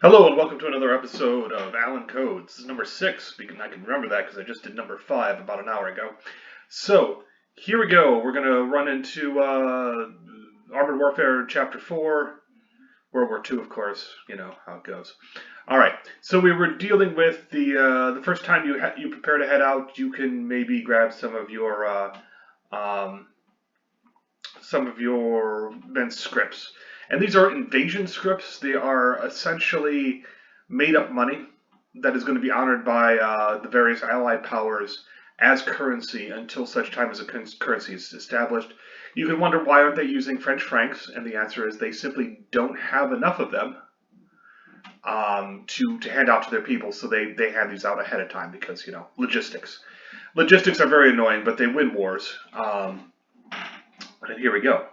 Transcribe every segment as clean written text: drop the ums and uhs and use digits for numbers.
Hello and welcome to another episode of Alan Codes. This is number 6. I can remember that because I just did number 5 about an hour ago. So, here we go. We're going to run into Armored Warfare Chapter 4. World War II, of course. You know how it goes. Alright, so we were dealing with the first time you prepare to head out, you can maybe grab some of your men's scripts. And these are invasion scripts. They are essentially made-up money that is going to be honored by the various allied powers as currency until such time as a currency is established. You can wonder why aren't they using French francs, and the answer is they simply don't have enough of them to hand out to their people, so they hand these out ahead of time because, you know, logistics. Logistics are very annoying, but they win wars. And here we go.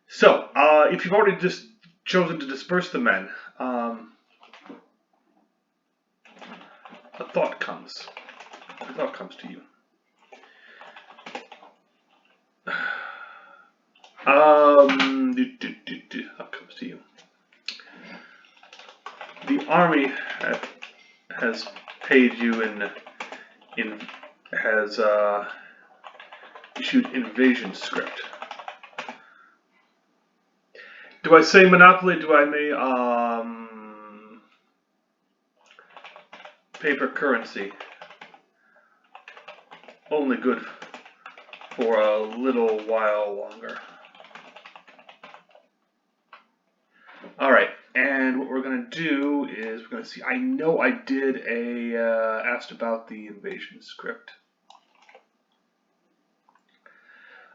So, if you've already just chosen to disperse the men, a thought comes. A thought comes to you. Thought comes to you. The army has paid you has issued invasion script. Do I say monopoly? Do I mean paper currency? Only good for a little while longer. Alright, and what we're going to do is we're going to see. I know I did asked about the invasion script.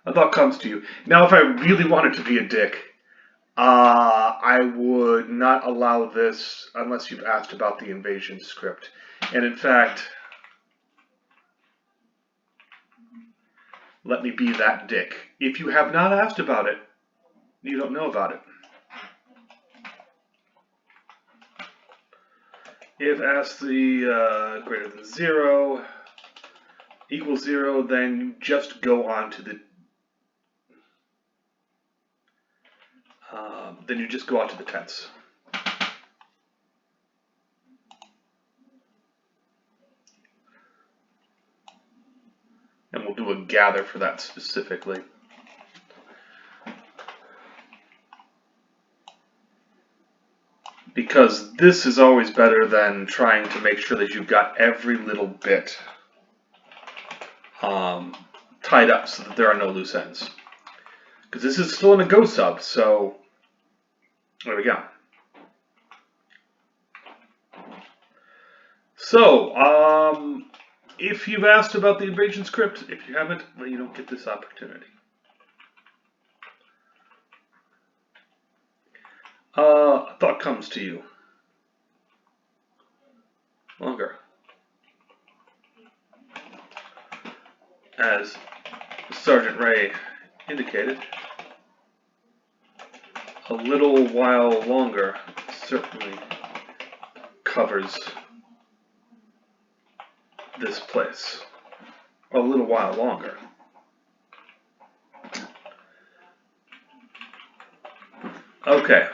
A thought comes to you. Now, if I really wanted to be a dick, I would not allow this unless you've asked about the invasion script. And in fact, let me be that dick. If you have not asked about it, you don't know about it. If asked the greater than 0 equals 0, then you just go on to the tense. And we'll do a gather for that specifically. Because this is always better than trying to make sure that you've got every little bit tied up so that there are no loose ends. Because this is still in a Go sub, so there we go. So, if you've asked about the invasion script, if you haven't, well, you don't get this opportunity. A thought comes to you. Longer. As Sergeant Ray indicated, a little while longer certainly covers this place. A little while longer. Okay.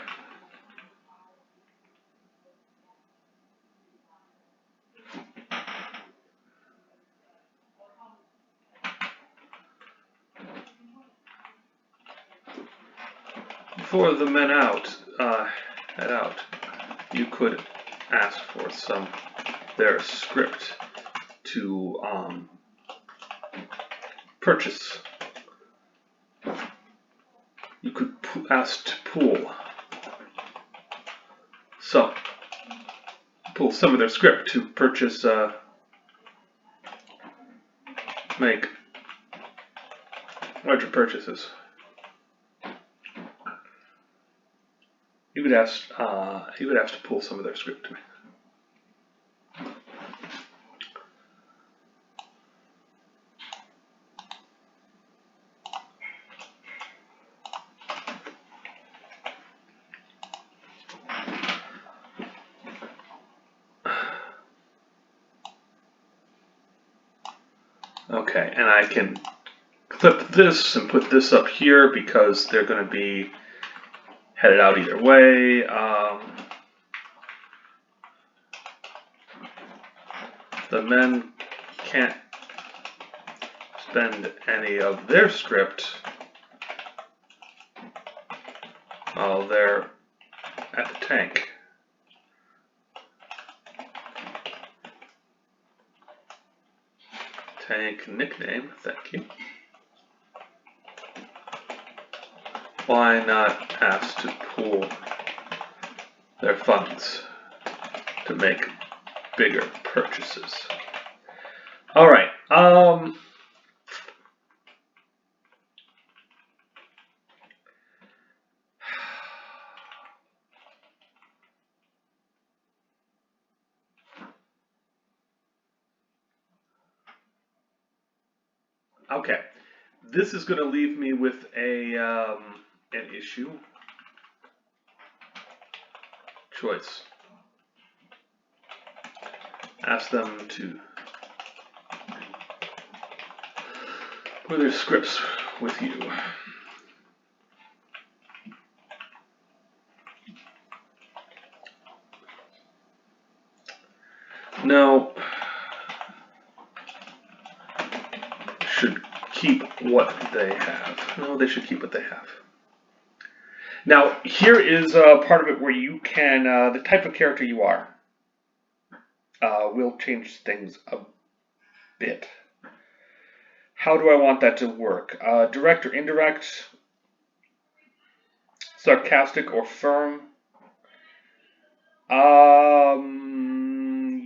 Before the men head out, you could ask for their script to purchase. You could ask to pool some of their script to purchase, make larger purchases. You would ask to pull some of their script to me. Okay, and I can clip this and put this up here because they're going to be headed out either way. the men can't spend any of their script while they're at the tank. Tank nickname, thank you. Why not ask to pool their funds to make bigger purchases? All right. Okay. This is going to leave me with an issue. Choice. Ask them to put their scripts with you. No. Should keep what they have. No, they should keep what they have. Now, here is part of it where you can, the type of character you are will change things a bit. How do I want that to work? Direct or indirect? Sarcastic or firm?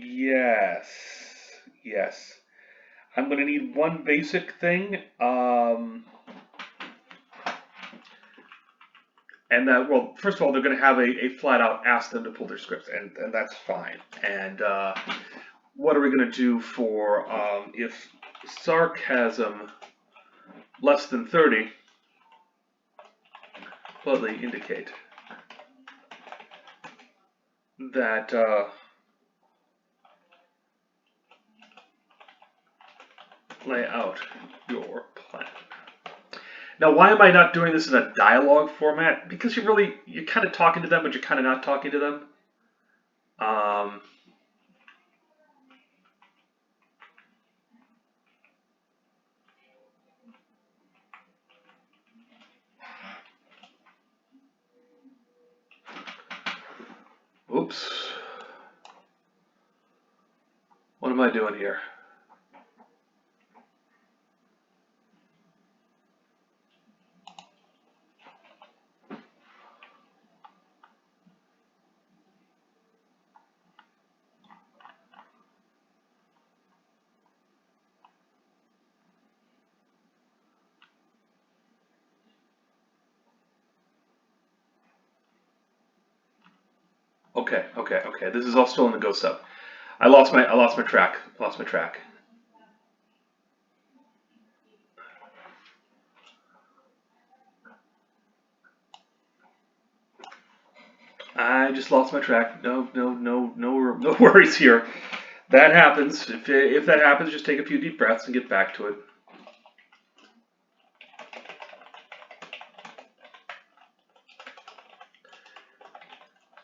Yes. Yes. I'm going to need one basic thing. And that, well, first of all, they're going to have a flat out ask them to pull their scripts, and that's fine. And what are we going to do for if sarcasm less than 30, politely indicate that lay out your plan. Now, why am I not doing this in a dialogue format? Because you're kind of talking to them, but you're kind of not talking to them. Oops. What am I doing here? Okay. This is all still in the Go sub. I lost my track. I just lost my track. No worries here. That happens. If that happens, just take a few deep breaths and get back to it.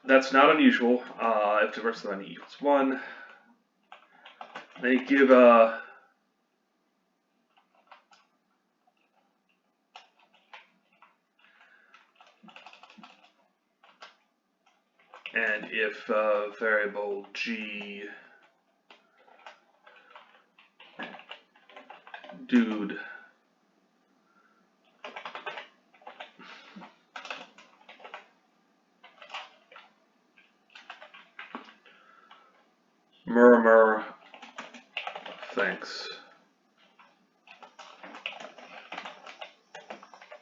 That's not unusual. If diversity of n equals 1, they give and if variable g dude murmur thanks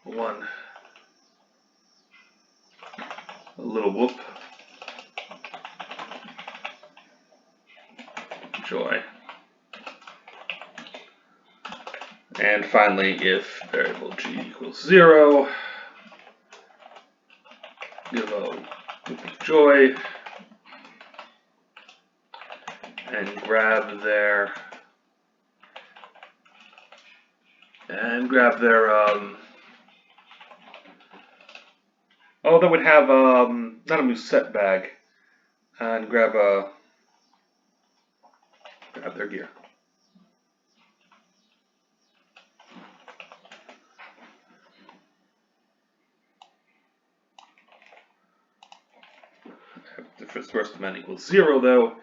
1 a little whoop joy. And finally, if variable g equals 0, give a whoop of joy and grab their oh, that would have not a musette bag, and grab a grab their gear. If its first command equals 0, though,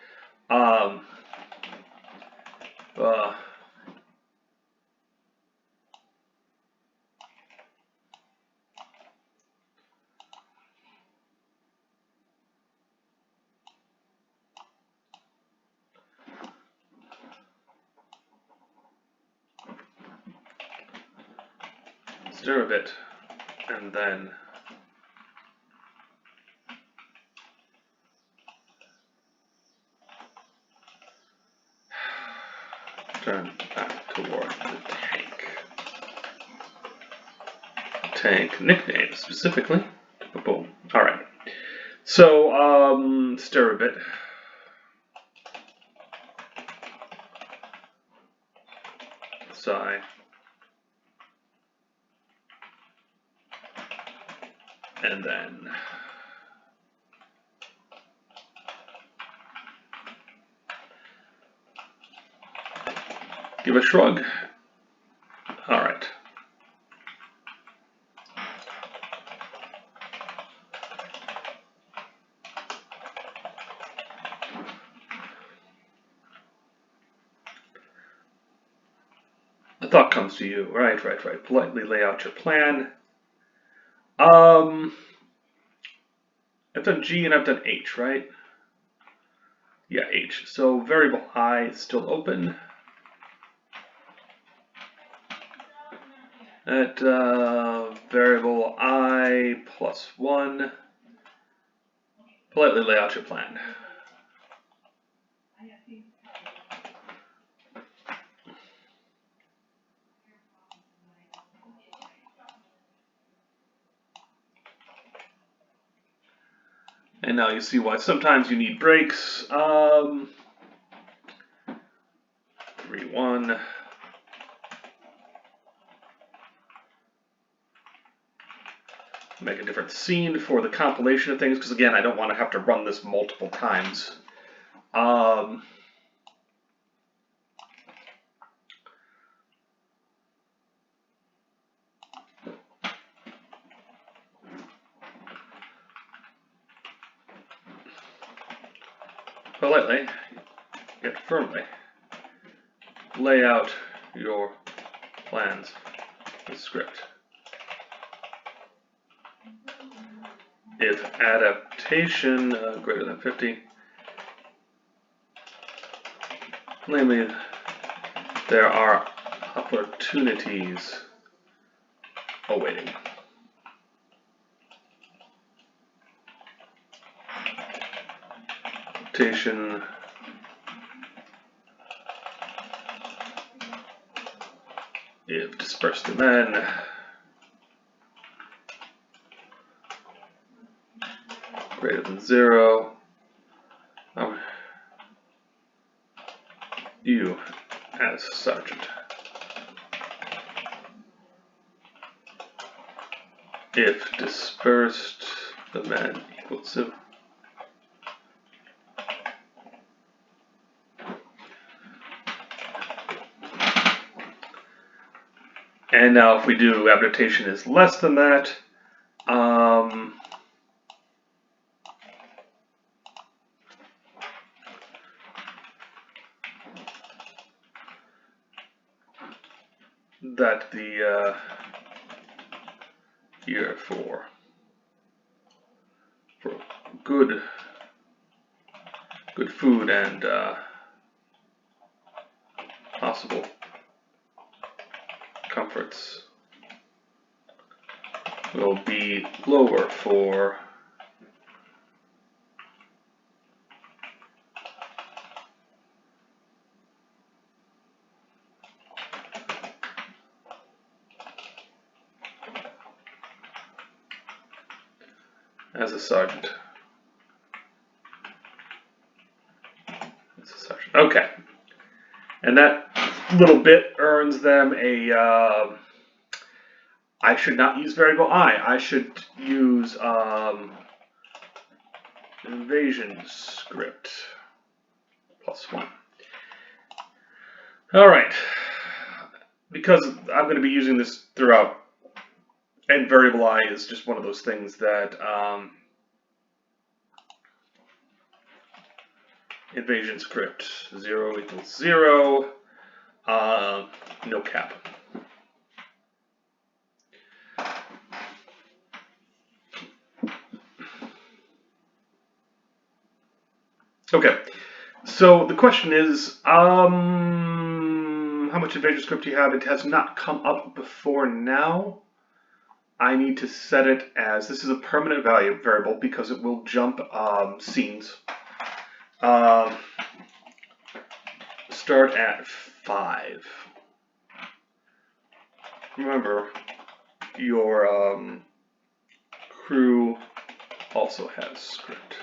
stir a bit, and then turn back toward the tank. Tank nickname specifically. Boom. All right. So stir a bit. Sigh. And then give a shrug. All right. A thought comes to you. Right. Politely lay out your plan. I've done G and I've done H, right? Yeah, H. So variable I is still open. At variable I plus 1, politely lay out your plan. And now you see why sometimes you need breaks. 3-1. Make a different scene for the compilation of things, because again, I don't want to have to run this multiple times. Politely, yet firmly, lay out your plans with script. If adaptation greater than 50, namely, there are opportunities awaiting. Adaptation if dispersed to men. Greater than 0. You as sergeant. If dispersed, the men equals 0. And now if we do adaptation is less than that, that the year for good food and possible comforts will be lower for as a sergeant. Okay. And that little bit earns them a, I should not use variable I. I should use invasion script plus 1. All right, because I'm going to be using this throughout, and variable I is just one of those things that invasion script 0 equals 0, no cap. Okay, so the question is, how much invasion script do you have? It has not come up before now. I need to set it as, this is a permanent value variable because it will jump scenes. Start at 5. Remember, your crew also has script.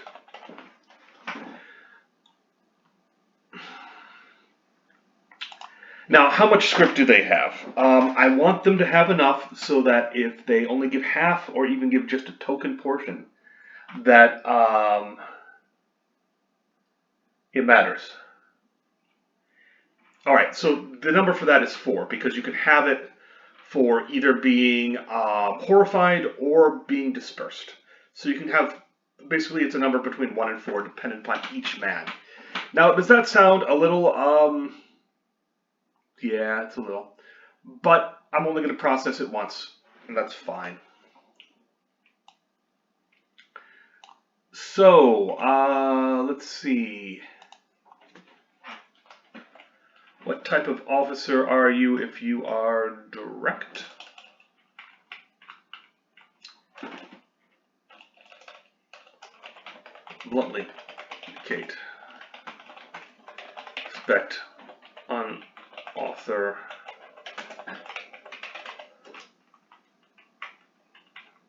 Now, how much script do they have? I want them to have enough so that if they only give half or even give just a token portion, that it matters. All right, so the number for that is 4 because you can have it for either being horrified or being dispersed. So you can have, basically it's a number between 1 and 4 dependent upon each man. Now, does that sound a little, yeah, it's a little, but I'm only going to process it once, and that's fine. So, let's see. What type of officer are you if you are direct? Bluntly indicate. Expect unauthor.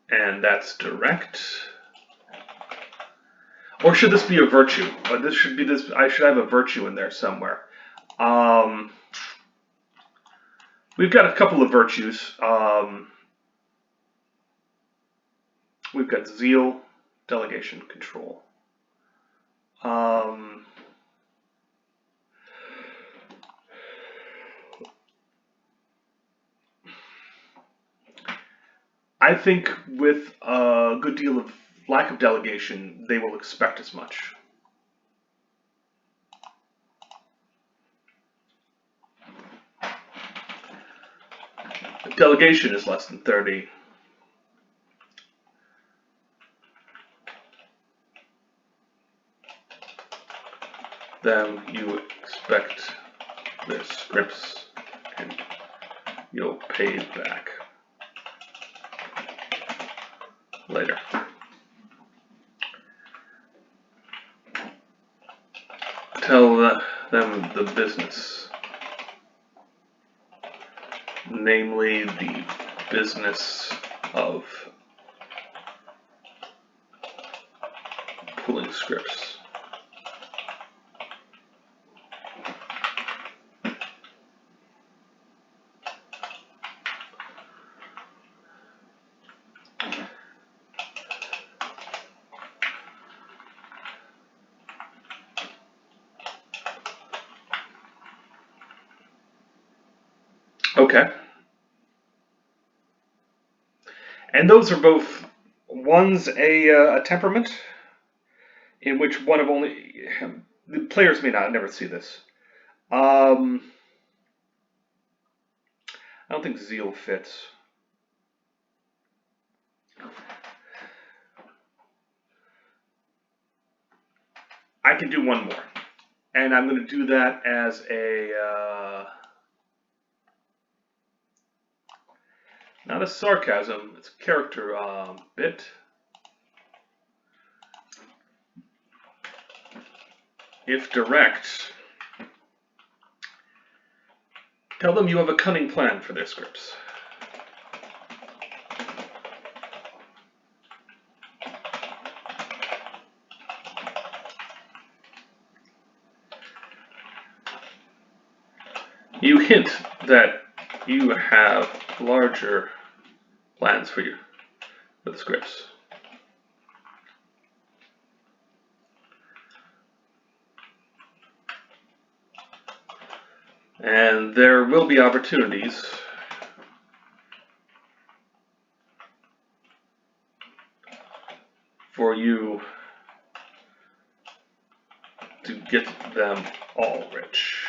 And that's direct. Or should this be a virtue? This should be this. I should have a virtue in there somewhere. We've got a couple of virtues. We've got zeal, delegation, control. I think with a good deal of lack of delegation, they will expect as much. Delegation is less than 30. Then you expect their scripts and you'll pay back later. Tell them the business, namely the business of pulling scripts. Okay. And those are both, one's a temperament, in which one of only, the players may not never see this. I don't think zeal fits. I can do one more. And I'm going to do that as a, not a sarcasm, it's a character bit. If direct, tell them you have a cunning plan for their scripts. You hint that you have larger plans for the scripts. And there will be opportunities for you to get them all rich.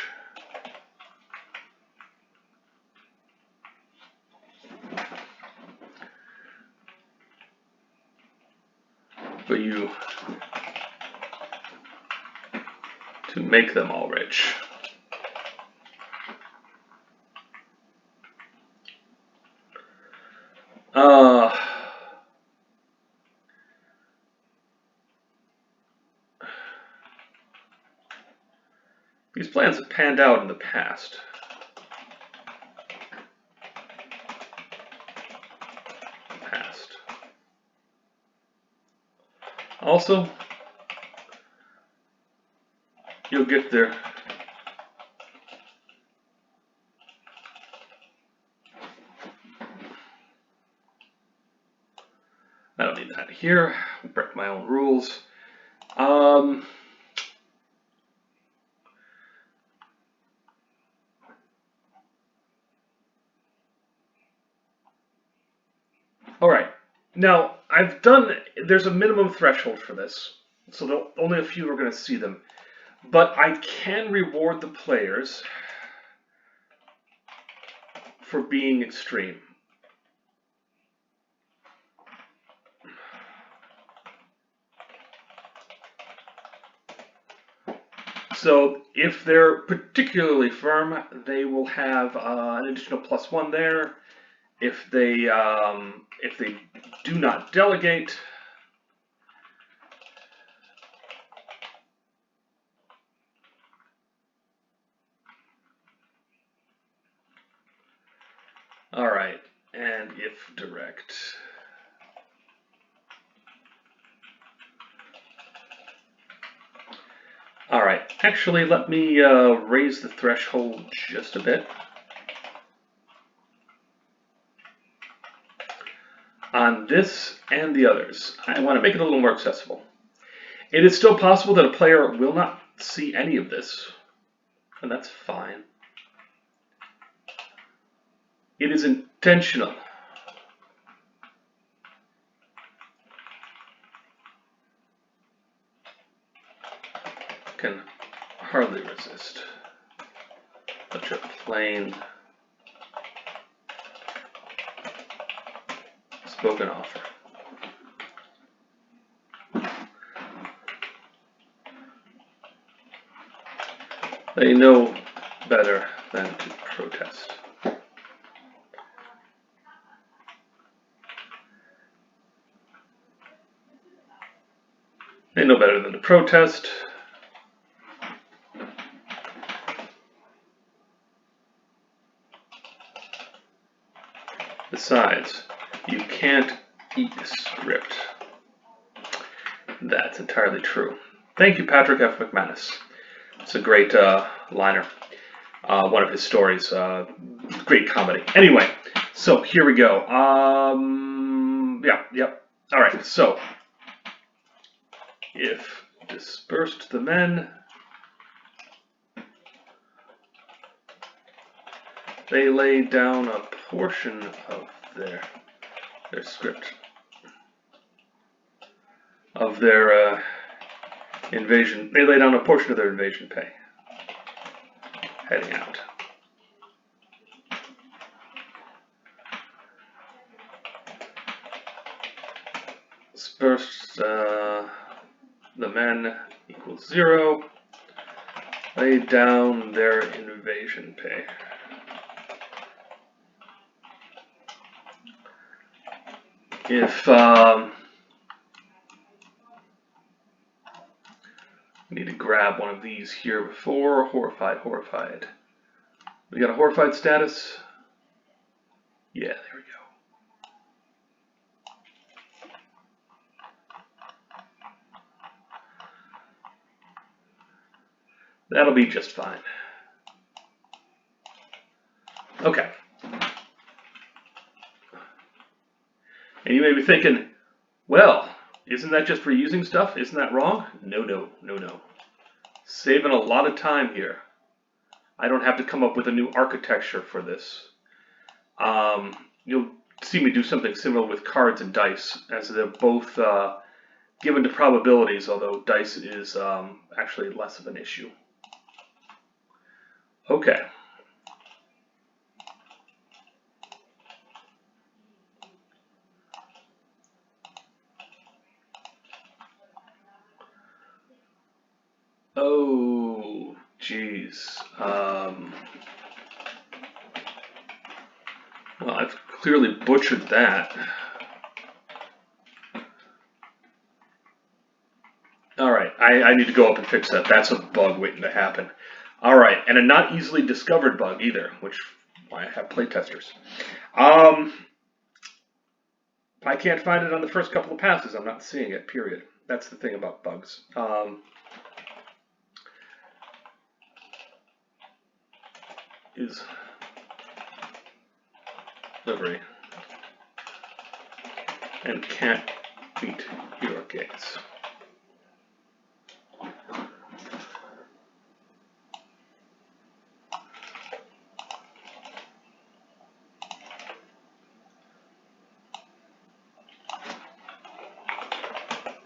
For you to make them all rich. These plans have panned out in the past. Also, you'll get there. I don't need that here. I'll break my own rules. Alright, now there's a minimum threshold for this, so only a few are going to see them. But I can reward the players for being extreme. So if they're particularly firm, they will have an additional +1 there. If they do not delegate, all right, and if direct. All right, actually, let me raise the threshold just a bit. On this and the others, I want to make it a little more accessible. It is still possible that a player will not see any of this, and that's fine. It is intentional. Can hardly resist such a plain spoken offer. They know better than to protest. They know better than to protest. Besides, you can't eat script. That's entirely true. Thank you, Patrick F. McManus. It's a great liner. One of his stories. Great comedy. Anyway, so here we go. Yep. All right, so if dispersed the men, they lay down a portion of their script, of their invasion. They lay down a portion of their invasion pay, heading out. Dispersed the men equals 0. Lay down their invasion pay. If we need to grab one of these here before horrified. We got a horrified status. Yeah, there we go. That'll be just fine. Okay. And you may be thinking, well, isn't that just reusing stuff? Isn't that wrong? No. Saving a lot of time here. I don't have to come up with a new architecture for this. You'll see me do something similar with cards and dice, as they're both given to probabilities, although dice is actually less of an issue. Okay. Oh, geez. Well, I've clearly butchered that. Alright, I need to go up and fix that. That's a bug waiting to happen. Alright, and a not easily discovered bug either, which why I have playtesters. I can't find it on the first couple of passes. I'm not seeing it, period. That's the thing about bugs. Is livery and can't meet your gaze.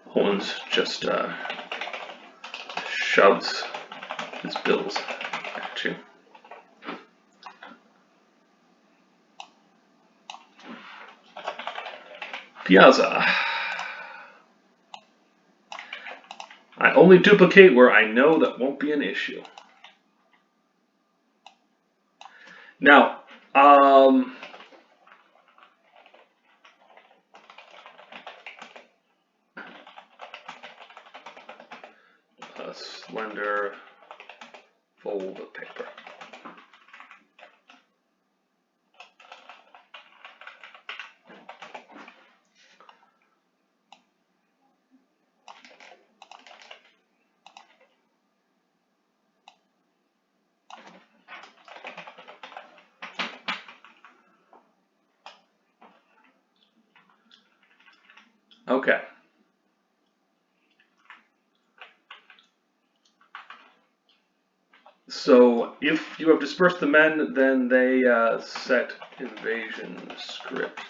Holmes just shoves his bills at you. Piazza. I only duplicate where I know that won't be an issue. Now, a slender fold of paper. Okay. So if you have dispersed the men, then they set invasion script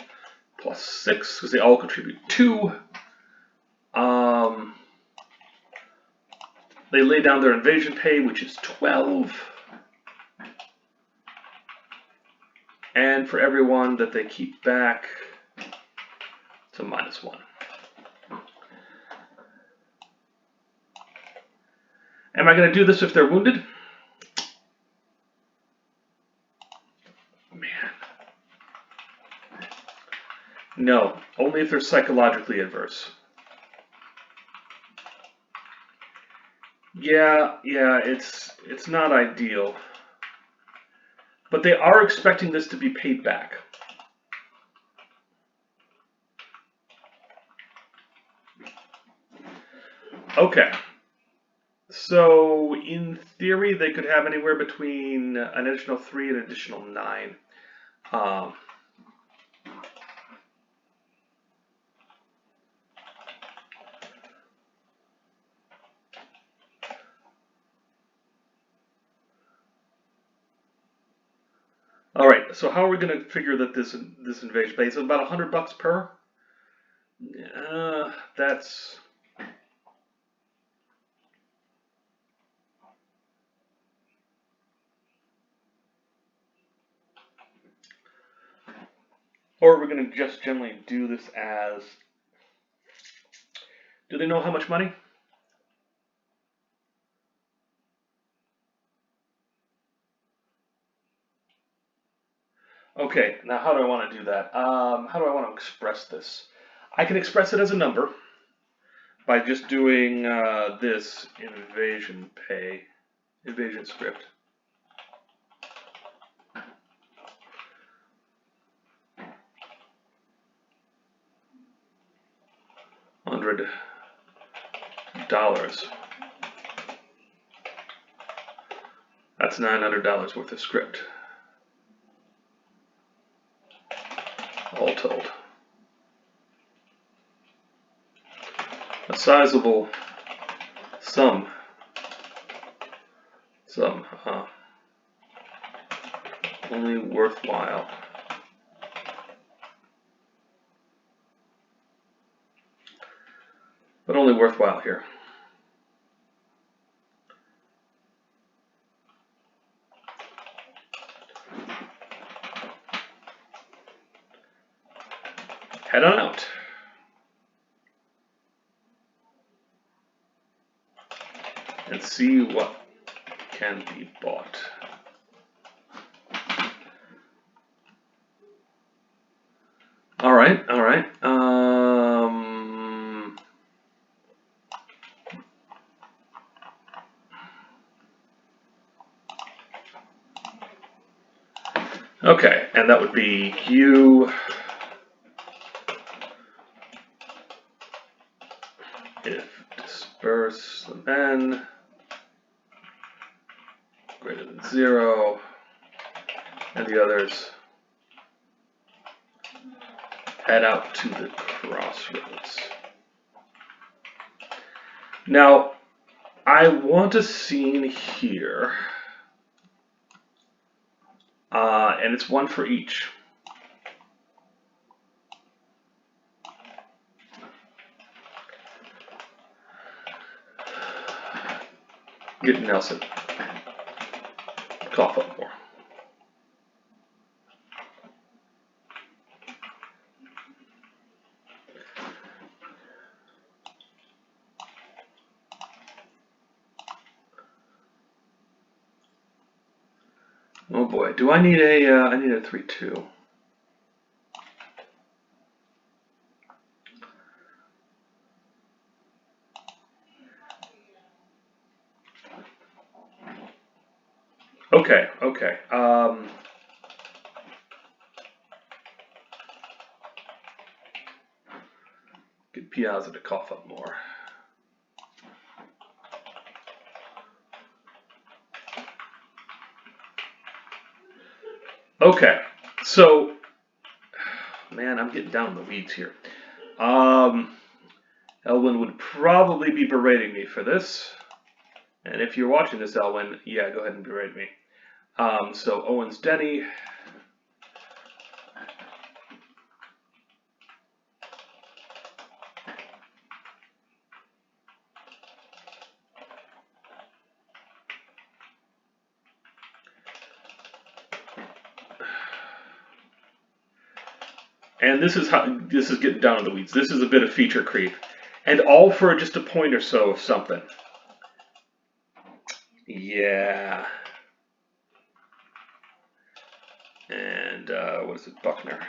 +6 because they all contribute 2. They lay down their invasion pay, which is 12. And for everyone that they keep back, it's a -1. Am I going to do this if they're wounded? Man. No, only if they're psychologically adverse. Yeah, it's not ideal. But they are expecting this to be paid back. Okay. So, in theory, they could have anywhere between an additional 3 and an additional 9. All right. So, how are we going to figure that this invasion pays? It's about $100 per. That's. Or we're going to just generally do this as. Do they know how much money? Okay, now how do I want to do that? How do I want to express this? I can express it as a number by just doing this invasion script. $100. That's $900 worth of script. All told. A sizable sum. Only worthwhile. But only worthwhile here. Head on out. And see what can be bought. All right, all right. Okay, and that would be you. If disperse the men greater than 0, and the others head out to the crossroads. Now, I want a scene here, and it's one for each. Get Nelson. Cough up more. Oh boy, do I need a? I need a 3-2. Okay, okay. Get Piazza to cough up more. Okay, so, man, I'm getting down in the weeds here. Elwin would probably be berating me for this. And if you're watching this, Elwin, yeah, go ahead and berate me. So Owen's Denny. And this is getting down in the weeds. This is a bit of feature creep. And all for just a point or so of something. Yeah. And what is it, Buckner?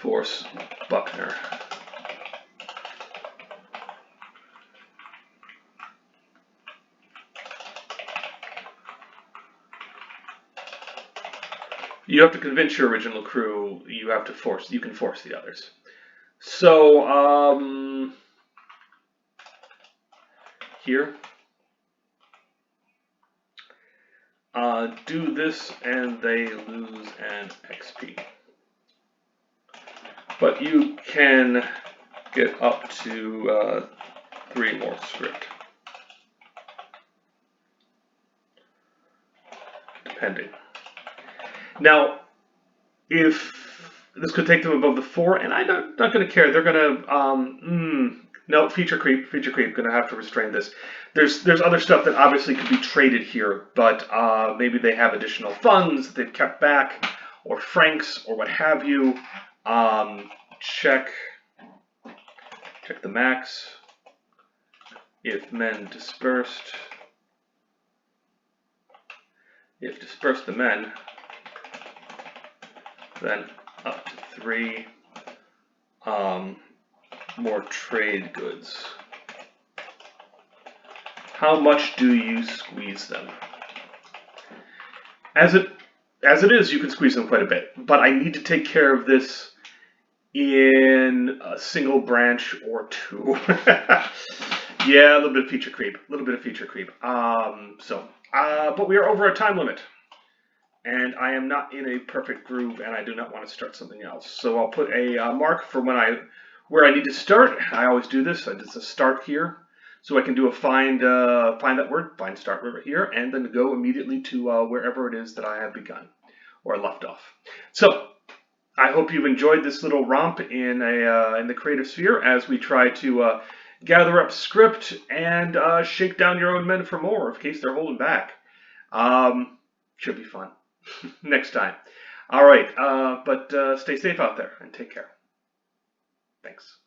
Force Buckner. You have to convince your original crew. You have to force. You can force the others. So here, do this, and they lose an XP. But you can get up to 3 more script, depending. Now, if this could take them above the 4, and I'm not going to care. They're going to no, feature creep. Going to have to restrain this. There's other stuff that obviously could be traded here, but maybe they have additional funds that they've kept back, or francs, or what have you. Check the max. If men dispersed, if dispersed the men, then up to 3 more trade goods. How much do you squeeze them? As it is, you can squeeze them quite a bit, but I need to take care of this in a single branch or 2. Yeah, a little bit of feature creep. But we are over our time limit. and I am not in a perfect groove, and I do not want to start something else. So I'll put a mark for where I need to start. I always do this. I just start here, so I can do a find that word, find start right here, and then go immediately to wherever it is that I have begun or left off. So I hope you've enjoyed this little romp in the creative sphere as we try to gather up script and shake down your own men for more in case they're holding back. Should be fun next time. All right, but stay safe out there and take care. Thanks.